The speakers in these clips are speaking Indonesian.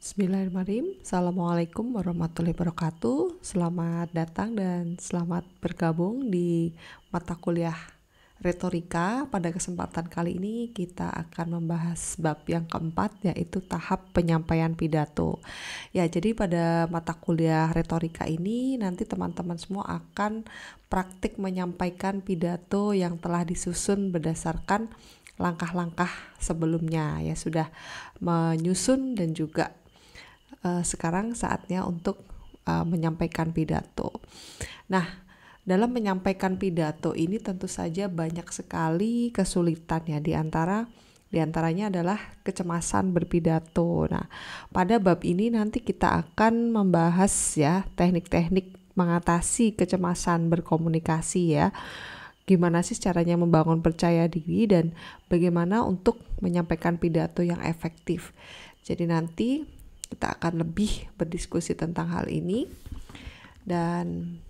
Bismillahirrahmanirrahim. Assalamualaikum warahmatullahi wabarakatuh. Selamat datang dan selamat bergabung di mata kuliah retorika. Pada kesempatan kali ini kita akan membahas bab yang keempat, yaitu tahap penyampaian pidato. Ya, jadi pada mata kuliah retorika ini nanti teman-teman semua akan praktik menyampaikan pidato yang telah disusun berdasarkan langkah-langkah sebelumnya, ya sudah menyusun dan juga sekarang saatnya untuk menyampaikan pidato. Nah, dalam menyampaikan pidato ini tentu saja banyak sekali kesulitan ya, diantaranya adalah kecemasan berpidato. Nah, pada bab ini nanti kita akan membahas ya teknik-teknik mengatasi kecemasan berkomunikasi ya. Gimana sih caranya membangun percaya diri dan bagaimana untuk menyampaikan pidato yang efektif. Jadi nanti kita akan lebih berdiskusi tentang hal ini, dan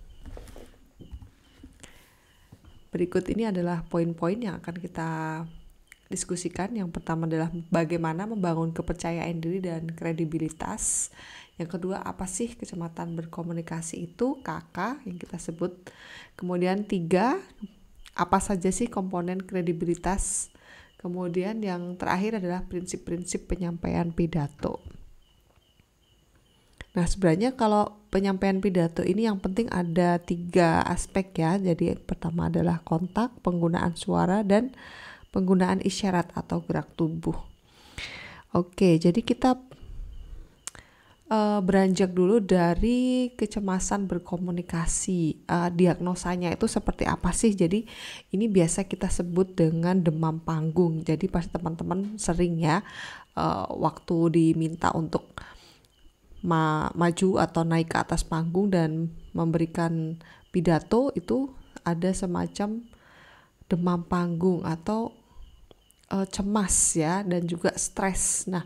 berikut ini adalah poin-poin yang akan kita diskusikan. Yang pertama adalah bagaimana membangun kepercayaan diri dan kredibilitas. Yang kedua, apa sih kecemasan berkomunikasi itu, KK yang kita sebut. Kemudian 3, apa saja sih komponen kredibilitas. Kemudian yang terakhir adalah prinsip-prinsip penyampaian pidato. Nah, sebenarnya kalau penyampaian pidato ini yang penting ada 3 aspek ya. Jadi yang pertama adalah kontak, penggunaan suara, dan penggunaan isyarat atau gerak tubuh. Oke, jadi kita beranjak dulu dari kecemasan berkomunikasi. Diagnosanya itu seperti apa sih? Jadi ini biasa kita sebut dengan demam panggung. Jadi pasti teman-teman sering ya waktu diminta untuk maju atau naik ke atas panggung dan memberikan pidato, itu ada semacam demam panggung atau cemas ya, dan juga stres. Nah,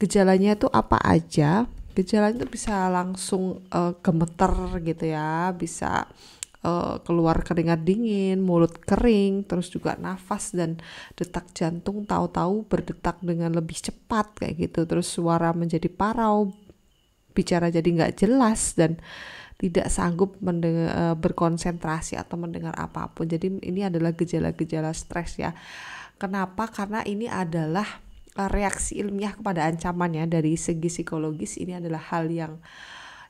gejalanya itu apa aja? Gejalanya itu bisa langsung gemeter gitu ya, bisa keluar keringat dingin, mulut kering, terus juga nafas dan detak jantung tahu-tahu berdetak dengan lebih cepat kayak gitu, terus suara menjadi parau, bicara jadi nggak jelas, dan tidak sanggup berkonsentrasi atau mendengar apapun. Jadi ini adalah gejala-gejala stres ya. Kenapa? Karena ini adalah reaksi ilmiah kepada ancaman ya. Dari segi psikologis ini adalah hal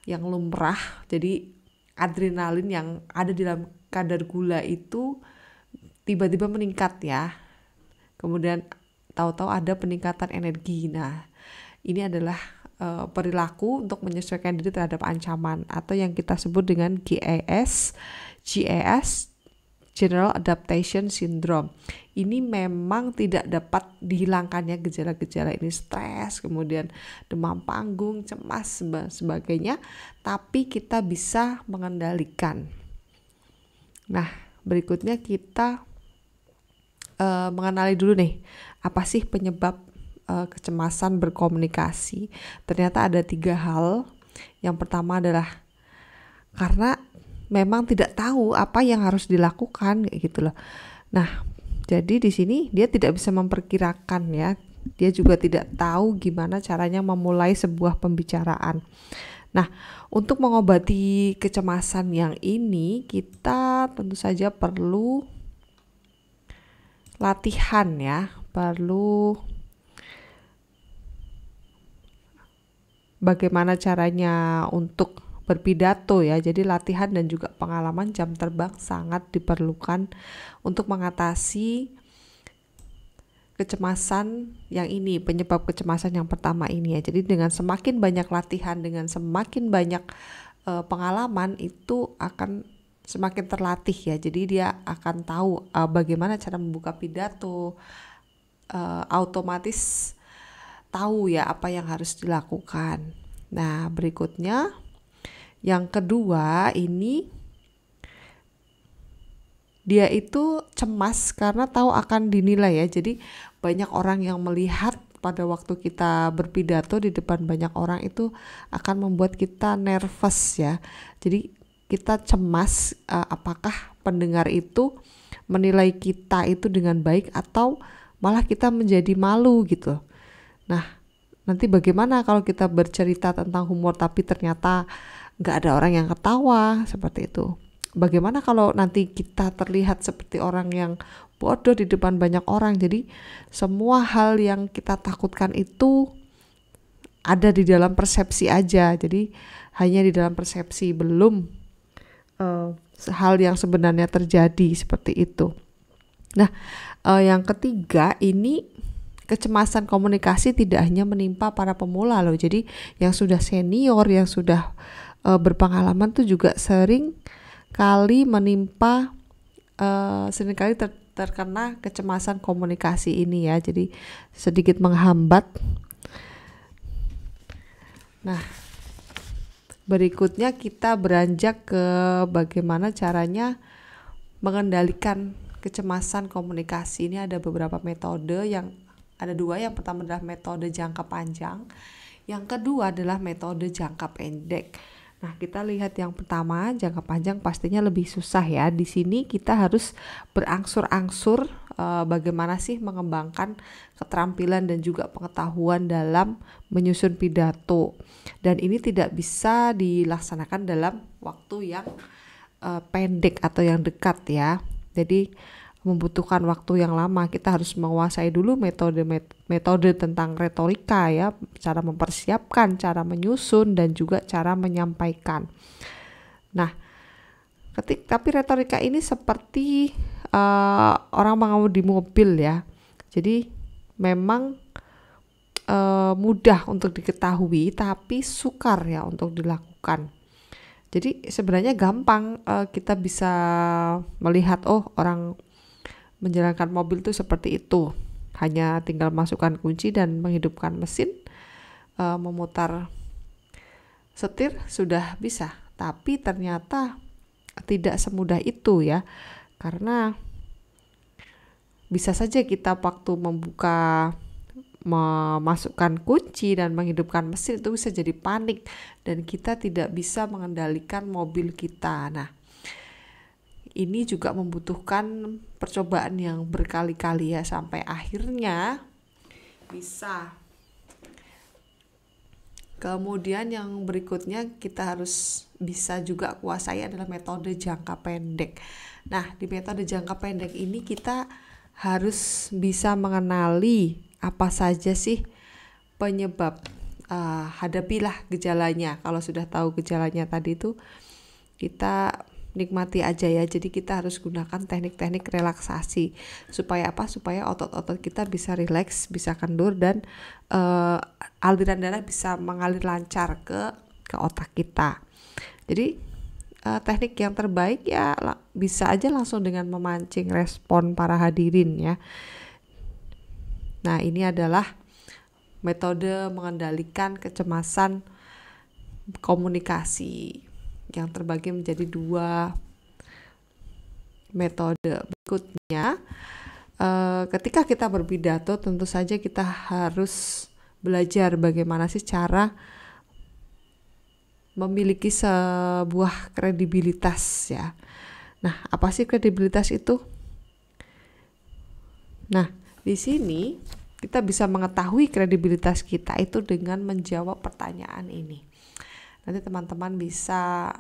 yang lumrah. Jadi adrenalin yang ada di dalam kadar gula itu tiba-tiba meningkat ya. Kemudian tahu-tahu ada peningkatan energi. Nah, ini adalah perilaku untuk menyesuaikan diri terhadap ancaman, atau yang kita sebut dengan GAS, General Adaptation Syndrome. Ini memang tidak dapat dihilangkannya gejala-gejala ini, stres, kemudian demam panggung, cemas, sebagainya, tapi kita bisa mengendalikan. Nah, berikutnya kita mengenali dulu nih, apa sih penyebab kecemasan berkomunikasi. Ternyata ada 3 hal. Yang pertama adalah karena memang tidak tahu apa yang harus dilakukan kayak gitu loh. Nah, jadi di sini dia tidak bisa memperkirakan ya. Dia juga tidak tahu gimana caranya memulai sebuah pembicaraan. Nah, untuk mengobati kecemasan yang ini, kita tentu saja perlu latihan ya, perlu bagaimana caranya untuk berpidato ya. Jadi latihan dan juga pengalaman jam terbang sangat diperlukan untuk mengatasi kecemasan yang ini, penyebab kecemasan yang pertama ini ya. Jadi dengan semakin banyak latihan, dengan semakin banyak pengalaman, itu akan semakin terlatih ya. Jadi dia akan tahu bagaimana cara membuka pidato, otomatis tahu ya apa yang harus dilakukan. Nah, berikutnya yang kedua ini, dia itu cemas karena tahu akan dinilai ya. Jadi banyak orang yang melihat pada waktu kita berpidato di depan banyak orang, itu akan membuat kita nervous ya. Jadi kita cemas apakah pendengar itu menilai kita itu dengan baik atau malah kita menjadi malu gitu. Nah, nanti bagaimana kalau kita bercerita tentang humor tapi ternyata nggak ada orang yang ketawa, seperti itu. Bagaimana kalau nanti kita terlihat seperti orang yang bodoh di depan banyak orang. Jadi semua hal yang kita takutkan itu ada di dalam persepsi aja, jadi hanya di dalam persepsi, belum hal yang sebenarnya terjadi, seperti itu. Nah, yang ketiga ini, kecemasan komunikasi tidak hanya menimpa para pemula loh. Jadi yang sudah senior, yang sudah berpengalaman tuh juga sering kali menimpa, seringkali terkena kecemasan komunikasi ini ya. Jadi sedikit menghambat. Nah, berikutnya kita beranjak ke bagaimana caranya mengendalikan kecemasan komunikasi. Ini ada beberapa metode, yang ada dua. Yang pertama adalah metode jangka panjang, yang kedua adalah metode jangka pendek. Nah, kita lihat yang pertama, jangka panjang pastinya lebih susah ya. Di sini kita harus berangsur-angsur bagaimana sih mengembangkan keterampilan dan juga pengetahuan dalam menyusun pidato. Dan ini tidak bisa dilaksanakan dalam waktu yang pendek atau yang dekat ya. Jadi membutuhkan waktu yang lama. Kita harus menguasai dulu metode tentang retorika ya, cara mempersiapkan, cara menyusun, dan juga cara menyampaikan. Nah, tapi retorika ini seperti orang mengemudi mobil ya. Jadi memang mudah untuk diketahui, tapi sukar ya untuk dilakukan. Jadi sebenarnya gampang, kita bisa melihat, oh, orang menjalankan mobil itu seperti itu, hanya tinggal masukkan kunci dan menghidupkan mesin, memutar setir, sudah bisa. Tapi ternyata tidak semudah itu ya, karena bisa saja kita waktu memasukkan kunci dan menghidupkan mesin itu bisa jadi panik dan kita tidak bisa mengendalikan mobil kita. Nah, ini juga membutuhkan percobaan yang berkali-kali ya, sampai akhirnya bisa. Kemudian yang berikutnya kita harus bisa juga kuasai adalah metode jangka pendek. Nah, di metode jangka pendek ini kita harus bisa mengenali apa saja sih penyebab. Hadapilah gejalanya. Kalau sudah tahu gejalanya tadi itu, kita nikmati aja ya. Jadi kita harus gunakan teknik-teknik relaksasi supaya apa? Supaya otot-otot kita bisa rileks, bisa kendur, dan aliran darah bisa mengalir lancar ke otak kita. Jadi teknik yang terbaik ya bisa aja langsung dengan memancing respon para hadirin ya. Nah, ini adalah metode mengendalikan kecemasan komunikasi yang terbagi menjadi dua metode. Berikutnya, ketika kita berpidato, tentu saja kita harus belajar bagaimana sih cara memiliki sebuah kredibilitas ya. Nah, apa sih kredibilitas itu? Nah, di sini kita bisa mengetahui kredibilitas kita itu dengan menjawab pertanyaan ini. Nanti teman-teman bisa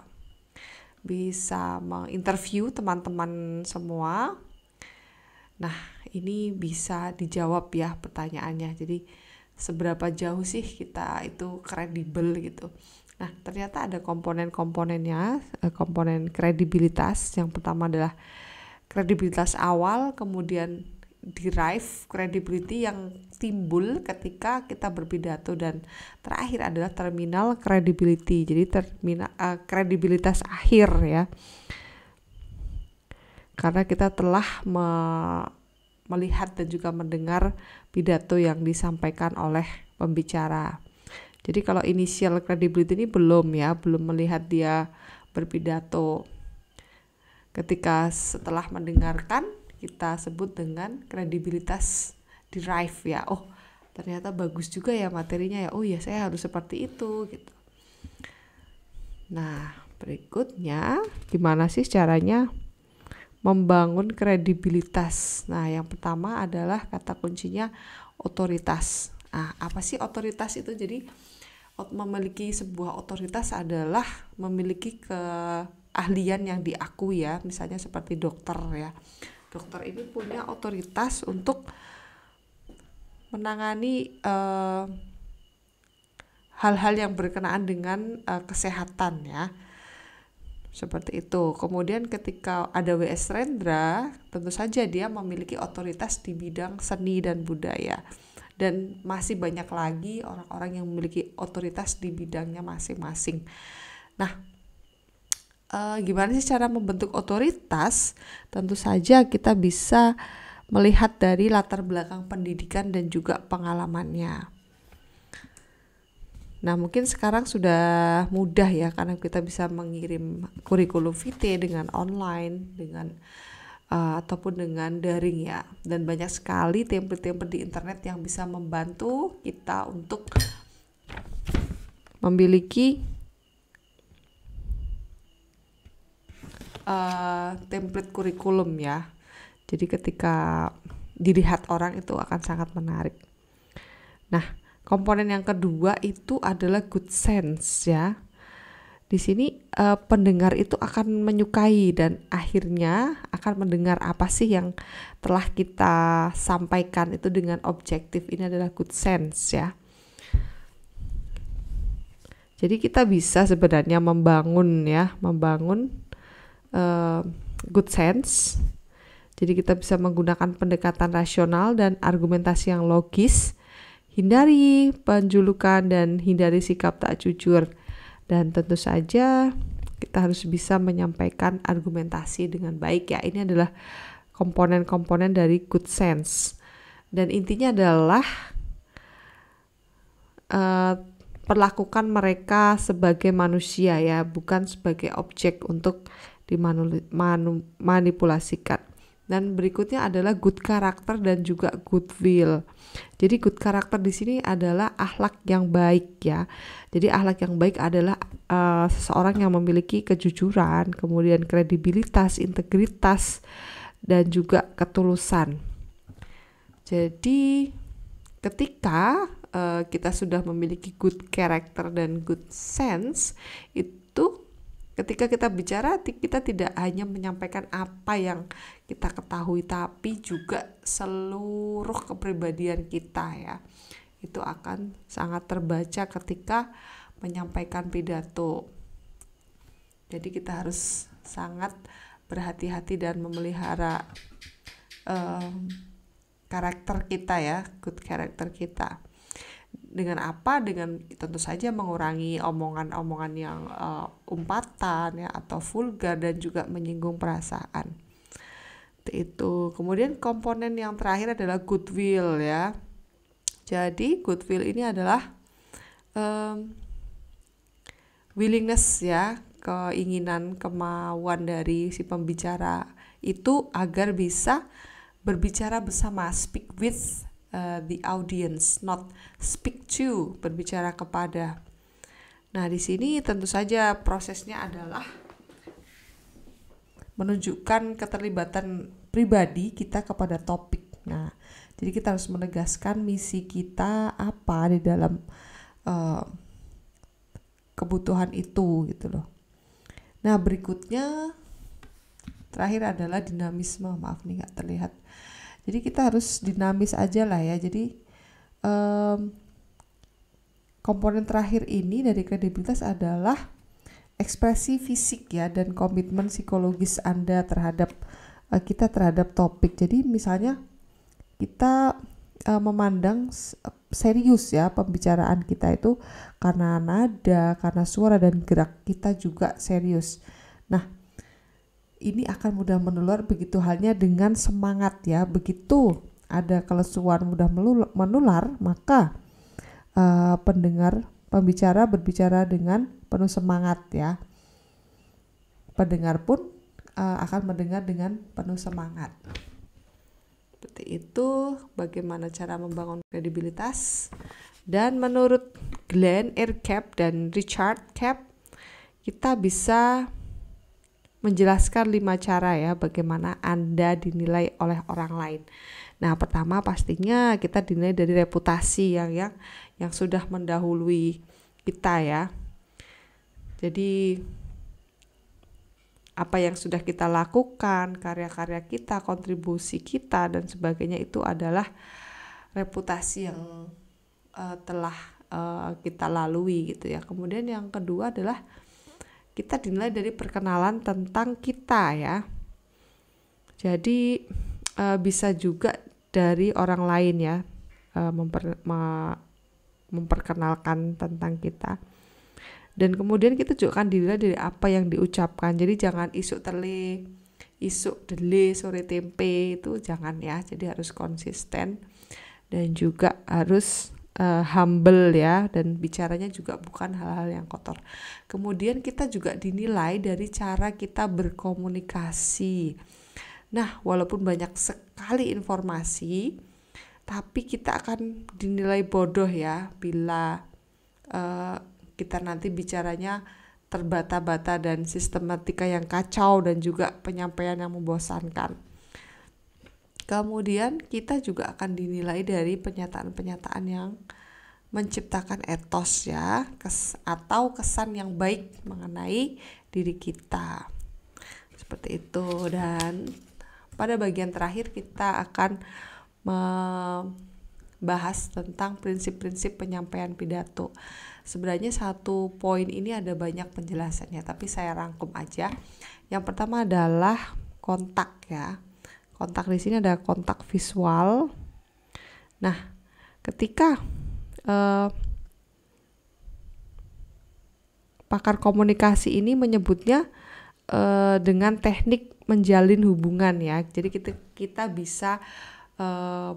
menginterview teman-teman semua. Nah, ini bisa dijawab ya pertanyaannya. Jadi seberapa jauh sih kita itu kredibel gitu. Nah, ternyata ada komponen-komponennya, komponen kredibilitas. Yang pertama adalah kredibilitas awal, kemudian derive credibility yang timbul ketika kita berpidato, dan terakhir adalah terminal credibility. Jadi kredibilitas akhir ya, karena kita telah melihat dan juga mendengar pidato yang disampaikan oleh pembicara. Jadi kalau initial credibility ini belum melihat dia berpidato. Ketika setelah mendengarkan, kita sebut dengan kredibilitas derive ya. Oh, ternyata bagus juga ya materinya ya. Oh ya, saya harus seperti itu gitu. Nah, berikutnya gimana sih caranya membangun kredibilitas? Nah, yang pertama adalah kata kuncinya otoritas. Apa sih otoritas itu? Jadi memiliki sebuah otoritas adalah memiliki keahlian yang diakui ya, misalnya seperti dokter ya. Dokter ini punya otoritas untuk menangani hal-hal yang berkenaan dengan kesehatan ya. Seperti itu. Kemudian ketika ada W.S. Rendra, tentu saja dia memiliki otoritas di bidang seni dan budaya. Dan masih banyak lagi orang-orang yang memiliki otoritas di bidangnya masing-masing. Nah, gimana sih cara membentuk otoritas? Tentu saja kita bisa melihat dari latar belakang pendidikan dan juga pengalamannya. Nah, mungkin sekarang sudah mudah ya, karena kita bisa mengirim kurikulum vitae dengan online, dengan ataupun dengan daring ya. Dan banyak sekali template-template di internet yang bisa membantu kita untuk memiliki template kurikulum ya. Jadi ketika dilihat orang itu akan sangat menarik. Nah, komponen yang kedua itu adalah good sense ya. Di sini pendengar itu akan menyukai dan akhirnya akan mendengar apa sih yang telah kita sampaikan itu dengan objektif. Ini adalah good sense ya. Jadi kita bisa sebenarnya membangun good sense. Jadi kita bisa menggunakan pendekatan rasional dan argumentasi yang logis. Hindari penjulukan dan hindari sikap tak jujur. Dan tentu saja kita harus bisa menyampaikan argumentasi dengan baik ya. Ini adalah komponen-komponen dari good sense. Dan intinya adalah perlakukan mereka sebagai manusia ya, bukan sebagai objek untuk dimanipulasikan. Dan berikutnya adalah good karakter dan juga goodwill. Jadi good karakter di sini adalah akhlak yang baik ya. Jadi akhlak yang baik adalah seseorang yang memiliki kejujuran, kemudian kredibilitas, integritas, dan juga ketulusan. Jadi ketika kita sudah memiliki good character dan good sense, itu ketika kita bicara, kita tidak hanya menyampaikan apa yang kita ketahui, tapi juga seluruh kepribadian kita ya. Itu akan sangat terbaca ketika menyampaikan pidato. Jadi kita harus sangat berhati-hati dan memelihara karakter kita ya, good karakter kita. Dengan apa? Dengan tentu saja mengurangi omongan-omongan yang umpatan ya, atau vulgar dan juga menyinggung perasaan. Itu. Kemudian komponen yang terakhir adalah goodwill ya. Jadi goodwill ini adalah willingness ya, keinginan, kemauan dari si pembicara itu agar bisa berbicara bersama, speak with the audience, not speak to, berbicara kepada. Nah, di sini tentu saja prosesnya adalah menunjukkan keterlibatan pribadi kita kepada topik. Nah, jadi kita harus menegaskan misi kita apa di dalam kebutuhan itu gitu loh. Nah, berikutnya terakhir adalah dinamisme. Maaf nih nggak terlihat. Jadi kita harus dinamis aja lah ya. Jadi komponen terakhir ini dari kredibilitas adalah ekspresi fisik ya, dan komitmen psikologis Anda terhadap kita terhadap topik. Jadi misalnya kita memandang serius ya pembicaraan kita itu karena nada, karena suara dan gerak kita juga serius. Nah, ini akan mudah menular, begitu halnya dengan semangat ya. Begitu ada kelesuan mudah menular, maka pembicara berbicara dengan penuh semangat ya. Pendengar pun akan mendengar dengan penuh semangat. Seperti itu bagaimana cara membangun kredibilitas. Dan menurut Glenn R. Capps dan Richard Capps, kita bisa menjelaskan 5 cara ya bagaimana Anda dinilai oleh orang lain. Nah, pertama pastinya kita dinilai dari reputasi yang sudah mendahului kita ya. Jadi apa yang sudah kita lakukan, karya-karya kita, kontribusi kita dan sebagainya itu adalah reputasi yang telah kita lalui gitu ya. Kemudian yang kedua adalah kita dinilai dari perkenalan tentang kita ya. Jadi bisa juga dari orang lain ya memperkenalkan tentang kita. Dan kemudian kita juga akan dinilai dari apa yang diucapkan. Jadi jangan isuk tele, isuk dele, sore tempe, itu jangan ya. Jadi harus konsisten dan juga harus humble ya, dan bicaranya juga bukan hal-hal yang kotor. Kemudian kita juga dinilai dari cara kita berkomunikasi. Nah, walaupun banyak sekali informasi, tapi kita akan dinilai bodoh ya bila kita nanti bicaranya terbata-bata dan sistematika yang kacau dan juga penyampaian yang membosankan. Kemudian kita juga akan dinilai dari pernyataan-pernyataan yang menciptakan etos ya, atau kesan yang baik mengenai diri kita. Seperti itu. Dan pada bagian terakhir kita akan membahas tentang prinsip-prinsip penyampaian pidato. Sebenarnya satu poin ini ada banyak penjelasannya, tapi saya rangkum aja. Yang pertama adalah kontak ya. Kontak di sini ada kontak visual. Nah, ketika pakar komunikasi ini menyebutnya dengan teknik menjalin hubungan ya. Jadi kita bisa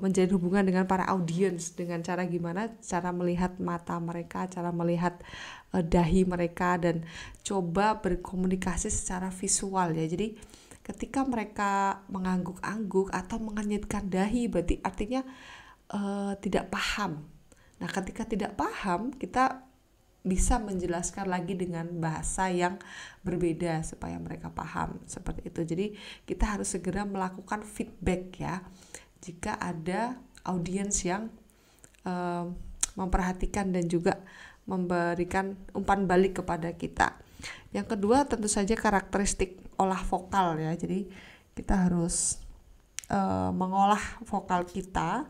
menjalin hubungan dengan para audiens dengan cara gimana? Cara melihat mata mereka, cara melihat dahi mereka, dan coba berkomunikasi secara visual ya. Jadi ketika mereka mengangguk-angguk atau mengenyitkan dahi, berarti artinya tidak paham. Nah, ketika tidak paham, kita bisa menjelaskan lagi dengan bahasa yang berbeda supaya mereka paham, seperti itu. Jadi kita harus segera melakukan feedback ya jika ada audiens yang memperhatikan dan juga memberikan umpan balik kepada kita. Yang kedua tentu saja karakteristik olah vokal ya. Jadi kita harus mengolah vokal kita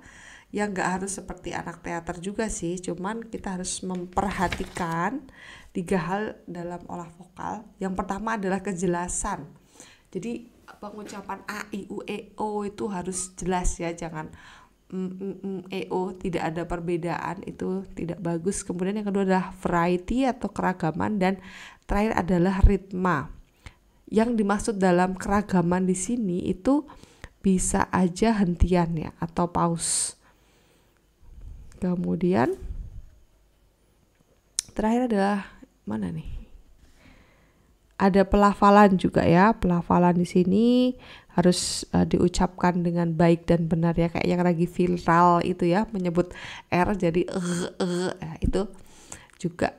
yang gak harus seperti anak teater juga sih, cuman kita harus memperhatikan 3 hal dalam olah vokal. Yang pertama adalah kejelasan. Jadi pengucapan a, i, u, e, o itu harus jelas ya, jangan e, o, tidak ada perbedaan, itu tidak bagus. Kemudian yang kedua adalah variety atau keragaman, dan terakhir adalah ritma. Yang dimaksud dalam keragaman di sini itu bisa aja hentian ya atau pause. Kemudian terakhir adalah mana nih? Ada pelafalan juga ya. Pelafalan di sini harus diucapkan dengan baik dan benar ya, kayak yang lagi viral itu ya, menyebut R jadi ya, itu juga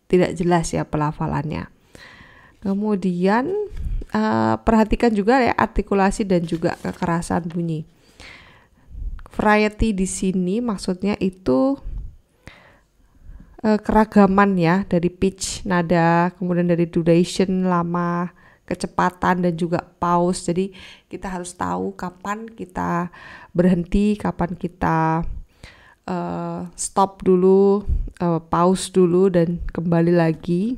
tidak jelas ya pelafalannya. Kemudian perhatikan juga ya artikulasi dan juga kekerasan bunyi. Variety di sini maksudnya itu keragaman ya, dari pitch, nada, kemudian dari duration, lama, kecepatan, dan juga pause. Jadi kita harus tahu kapan kita berhenti, kapan kita stop dulu, pause dulu, dan kembali lagi.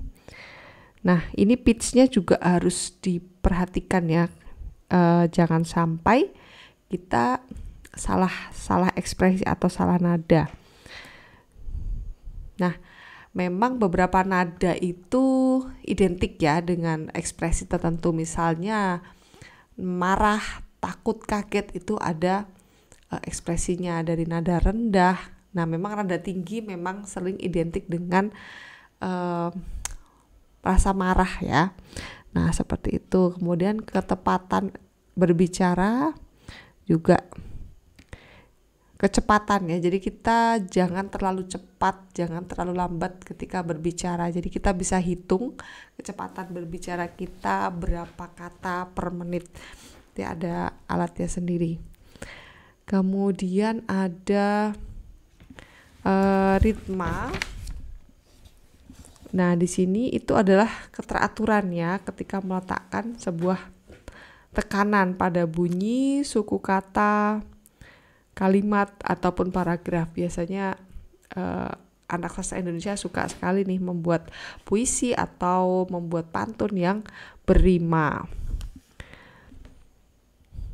Nah, ini pitch-nya juga harus diperhatikan ya, jangan sampai kita salah ekspresi atau salah nada. Nah, memang beberapa nada itu identik ya dengan ekspresi tertentu. Misalnya marah, takut, kaget itu ada ekspresinya dari nada rendah. Nah, memang nada tinggi memang sering identik dengan rasa marah ya. Nah, seperti itu. Kemudian ketepatan berbicara juga kecepatan ya. Jadi kita jangan terlalu cepat, jangan terlalu lambat ketika berbicara. Jadi kita bisa hitung kecepatan berbicara kita berapa kata per menit. Itu ada alatnya sendiri. Kemudian ada ritma. Nah, di sini itu adalah keteraturannya ketika meletakkan sebuah tekanan pada bunyi, suku kata, kalimat ataupun paragraf. Biasanya anak sastra Indonesia suka sekali nih membuat puisi atau membuat pantun yang berrima.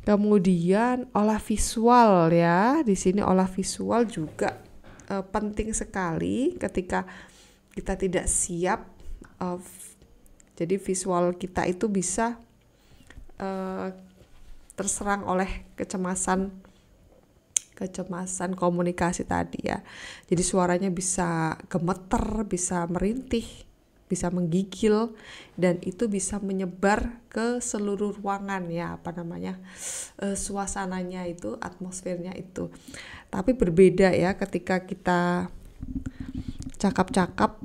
Kemudian olah visual ya. Di sini olah visual juga penting sekali ketika kita tidak siap. Jadi visual kita itu bisa terserang oleh kecemasan komunikasi tadi ya. Jadi suaranya bisa gemeter, bisa merintih, bisa menggigil, dan itu bisa menyebar ke seluruh ruangan ya, suasananya itu, atmosfernya itu. Tapi berbeda ya ketika kita cakap-cakap,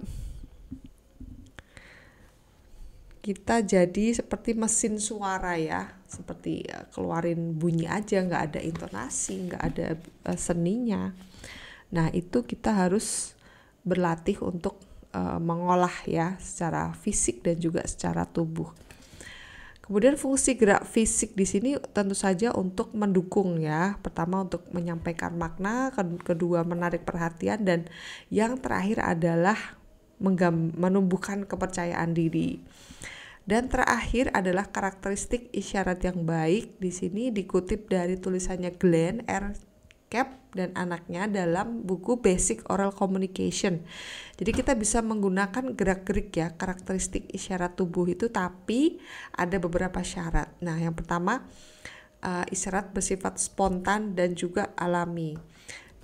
kita jadi seperti mesin suara ya, seperti keluarin bunyi aja, nggak ada intonasi, nggak ada seninya. Nah itu kita harus berlatih untuk mengolah ya secara fisik dan juga secara tubuh. Kemudian fungsi gerak fisik di sini tentu saja untuk mendukung ya. Pertama untuk menyampaikan makna, kedua menarik perhatian, dan yang terakhir adalah menumbuhkan kepercayaan diri. Dan terakhir adalah karakteristik isyarat yang baik. Di sini dikutip dari tulisannya Glenn R. Cap dan anaknya dalam buku Basic Oral Communication. Jadi kita bisa menggunakan gerak-gerik ya, karakteristik isyarat tubuh itu, tapi ada beberapa syarat. Nah, yang pertama isyarat bersifat spontan dan juga alami.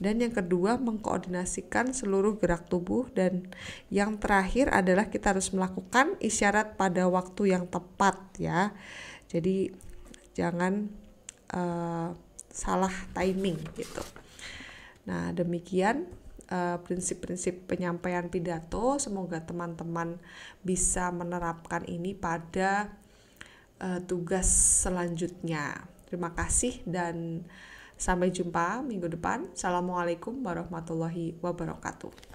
Dan yang kedua mengkoordinasikan seluruh gerak tubuh, dan yang terakhir adalah kita harus melakukan isyarat pada waktu yang tepat ya. Jadi jangan salah timing gitu. Nah, demikian prinsip-prinsip penyampaian pidato. Semoga teman-teman bisa menerapkan ini pada tugas selanjutnya. Terima kasih dan sampai jumpa minggu depan. Assalamualaikum warahmatullahi wabarakatuh.